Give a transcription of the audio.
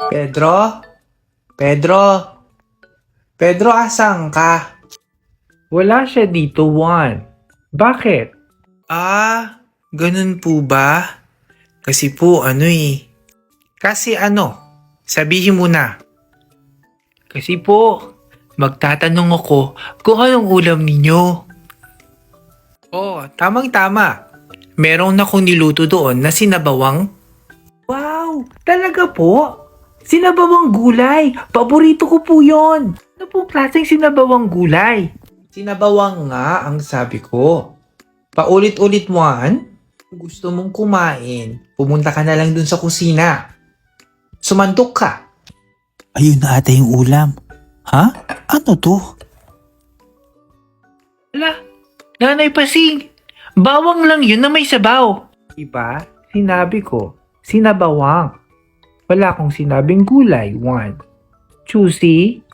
Pedro? Pedro? Pedro, asan ka? Wala siya dito, Juan. Bakit? Ganun po ba? Kasi po sabihin mo na. Kasi po, magtatanong ako kung anong ulam ninyo. Oh, tamang-tama. Merong akong niluto doon na sinabawang. Wow! Talaga po? Sinabawang gulay! Paborito ko po yon. Ano pong klaseng sinabawang gulay? Sinabawang nga ang sabi ko. Paulit-ulit mo, Kung gusto mong kumain, pumunta ka na lang dun sa kusina. Sumandok ka. Ayun na ata yung ulam. Ha? Ano to? Ala, Nanay Pasing! Bawang lang yun na may sabaw. Iba? Sinabi ko, sinabawang. Wala akong sinabing gulay, Juan. Choosy?